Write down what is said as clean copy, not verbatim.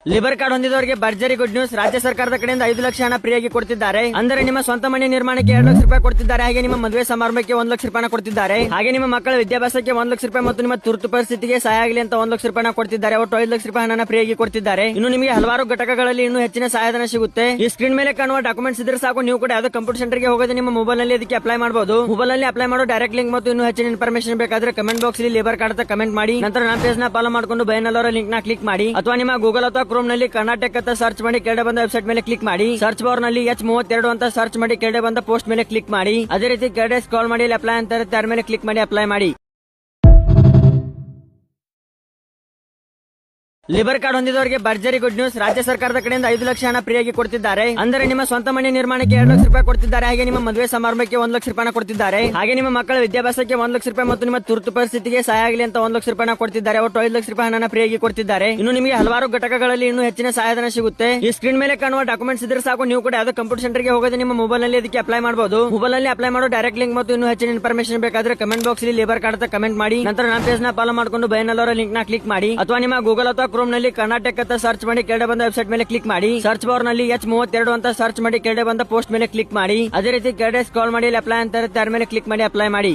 ಲಿಬರ್ card ಹೊಂದಿದವರಿಗೆ ಭರ್ಜರಿ good news. ರಾಜ್ಯ ಸರ್ಕಾರದ ಕಡೆಯಿಂದ 5 ಲಕ್ಷ ಹಣ ಫ್ರೀಯಾಗಿ ಕೊಡ್ತಿದ್ದಾರೆ. ಅಂದರೆ ನಿಮ್ಮ ಸ್ವಂತ ಮನೆ ನಿರ್ಮಾಣಕ್ಕೆ 2 ಲಕ್ಷ ರೂಪಾಯಿ ಕೊಡ್ತಿದ್ದಾರೆ. ಹಾಗೆ ನಿಮ್ಮ ಮದುವೆ ಸಮಾರಂಭಕ್ಕೆ 1 ಲಕ್ಷ ರೂಪಾಯಿ ಕೊಡ್ತಿದ್ದಾರೆ. ಹಾಗೆ ನಿಮ್ಮ ಮಕ್ಕಳ ವಿದ್ಯಾಭ್ಯಾಸಕ್ಕೆ 1 ಲಕ್ಷ ರೂಪಾಯಿ ಮತ್ತು ನಿಮ್ಮ ತುರ್ತು ಪರಿಸ್ಥಿತಿಗೆ ಸಹಾಯ ಆಗಲಿ ಅಂತ 1 ಲಕ್ಷ ರೂಪಾಯಿ ಕೊಡ್ತಿದ್ದಾರೆ. ಒಟ್ಟು 5 ಲಕ್ಷ ರೂಪಾಯಿ ಹಣ ಫ್ರೀಯಾಗಿ ಕೊಡ್ತಿದ್ದಾರೆ. ಇನ್ನು ನಿಮಗೆ ಹಲವಾರು ಘಟಕಗಳಲ್ಲಿ ಇನ್ನೂ ಹೆಚ್ಚಿನ ಸಹಾಯಧನ ಸಿಗುತ್ತೆ. ಈ ಸ್ಕ್ರೀನ್ ಮೇಲೆ ಕಾಣುವ ಡಾಕ್ಯುಮೆಂಟ್ಸ್ ಇದ್ರೆ ಸಾಕು, ನೀವು ಕೂಡ ಯಾವುದೋ ಕಂಪ್ಯೂಟರ್ ಸೆಂಟರ್ ಗೆ ಹೋಗೋದು ನಿಮ್ಮ ಮೊಬೈಲ್ ನಲ್ಲಿ ಅದಕ್ಕೆ ಅಪ್ಲೈ ಮಾಡಬಹುದು. ಮೊಬೈಲ್ ನಲ್ಲಿ ಅಪ್ಲೈ ಮಾಡೋ ಡೈರೆಕ್ಟ್ ಲಿಂಕ್ ಮತ್ತು ಇನ್ನೂ ಹೆಚ್ಚಿನ ಇನ್ಫಾರ್ಮೇಶನ್ ಬೇಕಾದ್ರೆ ಕಮೆಂಟ್ ಬಾಕ್ಸ್ ಅಲ್ಲಿ ಲಿಬರ್ ಕಾರ್ಡ್ ಅಂತ ಕಮೆಂಟ್ ಮಾಡಿ. ನಂತರ ನನ್ನ ಪೇಜ್ ನ ಫಾಲೋ ಮಾಡಿಕೊಂಡು ಬಯನಲ್ಲವರ ಲಿಂಕ್ ನ ಕ್ಲಿಕ್ ಮಾಡಿ. ಅಥವಾ ನಿಮ್ಮ ಗೂಗಲ್ ಅಥವಾ ಕ್ರೋಮ್ ನಲ್ಲಿ ಕರ್ನಾಟಕ ಅಂತ ಸರ್ಚ್ ಮಾಡಿ ಕೆಳಗಡೆ ಬಂದ ವೆಬ್ಸೈಟ್ ಮೇಲೆ ಕ್ಲಿಕ್ ಮಾಡಿ. ಸರ್ಚ್ ಬಾರ್ ನಲ್ಲಿ H32 ಅಂತ ಸರ್ಚ್ ಮಾಡಿ ಕೆಳಗಡೆ ಬಂದ ಪೋಸ್ಟ್ ಮೇಲೆ ಕ್ಲಿಕ್ ಮಾಡಿ. ಅದೇ ರೀತಿ ಕೆಳಗಡೆ ಸ್ಕ್ರಾಲ್ ಮಾಡಿ ಅಪ್ಲೈ ಅಂತ ಇರುತ್ತೆ, ಅದರ ಮೇಲೆ ಕ್ಲಿಕ್ ಮಾಡಿ ಅಪ್ಲೈ ಮಾಡಿ. ಲಿಬರ್ ಕಾರ್ಡ್ ಹೊಂದಿದವರಿಗೆ ಭರ್ಜರಿ ಗುಡ್ ನ್ಯೂಸ್. ರಾಜ್ಯ ಸರ್ಕಾರದ ಕಡೆಯಿಂದ 5 ಲಕ್ಷ ಹಣ ಫ್ರೀಯಾಗಿ ಕೊಡ್ತಿದ್ದಾರೆ. ಅಂದರೆ ನಿಮ್ಮ ಸ್ವಂತ ಮನೆ ನಿರ್ಮಾಣಕ್ಕೆ 2 ಲಕ್ಷ ರೂಪಾಯಿ ಕೊಡ್ತಿದ್ದಾರೆ. ಹಾಗೆ ನಿಮ್ಮ ಮದುವೆ ಸಮಾರಂಭಕ್ಕೆ 1 ಲಕ್ಷ ರೂಪಾಯಿ ಕೊಡ್ತಿದ್ದಾರೆ. ಹಾಗೆ ನಿಮ್ಮ ಮಕ್ಕಳ ವಿದ್ಯಾಭ್ಯಾಸಕ್ಕೆ 1 ಲಕ್ಷ ರೂಪಾಯಿ ಮತ್ತು ನಿಮ್ಮ ತುರ್ತು ಪರಿಸ್ಥಿತಿಗೆ ಸಹಾಯ ಆಗಲಿ ಅಂತ 1 ಲಕ್ಷ ರೂಪಾಯಿ ಕೊಡ್ತಿದ್ದಾರೆ. ಒಟ್ಟು 5 ಲಕ್ಷ ರೂಪಾಯಿ ಹಣ ಫ್ರೀಯಾಗಿ ಕೊಡ್ತಿದ್ದಾರೆ. ಇನ್ನು ನಿಮಗೆ ಹಲವಾರು ಘಟಕಗಳಲ್ಲಿ ಇನ್ನೂ ಹೆಚ್ಚಿನ ಸಹಾಯಧನ ಸಿಗುತ್ತೆ. ಈ ಸ್ಕ್ರೀನ್ ಮೇಲೆ ಕಾಣುವ ಡಾಕ್ಯುಮೆಂಟ್ಸ್ ಇದ್ರೆ ಸಾಕು, ನೀವು ಕೂಡ ಯಾವುದೋ ಕಂಪ್ಯೂಟರ್ ಸೆಂಟರ್ ಗೆ ಹೋಗೋದು ನಿಮ್ಮ ಮೊಬೈಲ್ ನಲ್ಲಿ ಅದಕ್ಕೆ ಅಪ್ಲೈ ಮಾಡಬಹುದು. ಮೊಬೈಲ್ ನಲ್ಲಿ ಅಪ್ಲೈ ಮಾಡೋ ಡೈರೆಕ್ಟ್ ಲಿಂಕ್ ಮತ್ತು ಇನ್ನೂ ಹೆಚ್ಚಿನ ಇನ್ಫಾರ್ಮೇಶನ್ ಬೇಕಾದ್ರೆ ಕಮೆಂಟ್ ಬಾಕ್ಸ್ ಅಲ್ಲಿ ಲಿಬರ್ ಕಾರ್ಡ್ ಅಂತ ಕಮೆಂಟ್ ಮಾಡಿ. ನಂತರ ನನ್ನ ಪೇಜ್ ನ ಫಾಲೋ ಮಾಡಿಕೊಂಡು ಬಯನಲ್ಲವರ ಲಿಂಕ್ ನ ಕ್ಲಿಕ್ ಮಾಡಿ. ಅಥವಾ ನಿಮ್ಮ ಗೂಗಲ್ ಅಥವಾ ಕ್ರೋಮ್ ನಲ್ಲಿ ಕರ್ನಾಟಕ ಅಂತ ಸರ್ಚ್ ಮಾಡಿ ಕೆಳಗಡೆ ಬಂದ ವೆಬ್ಸೈಟ್ ಮೇಲೆ ಕ್ಲಿಕ್ ಮಾಡಿ. ಸರ್ಚ್ ಬಾರ್ ನಲ್ಲಿ H32 ಅಂತ ಸರ್ಚ್ ಮಾಡಿ ಕೆಳಗಡೆ ಬಂದ ಪೋಸ್ಟ್ ಮೇಲೆ ಕ್ಲಿಕ್ ಮಾಡಿ. ಅದೇ ರೀತಿ ಕೆಳಗಡೆ ಸ್ಕ್ರಾಲ್ ಮಾಡಿ ಅಪ್ಲೈ ಅಂತ ಇರುತ್ತೆ, ಅದರ ಮೇಲೆ ಕ್ಲಿಕ್ ಮಾಡಿ ಅಪ್ಲೈ ಮಾಡಿ.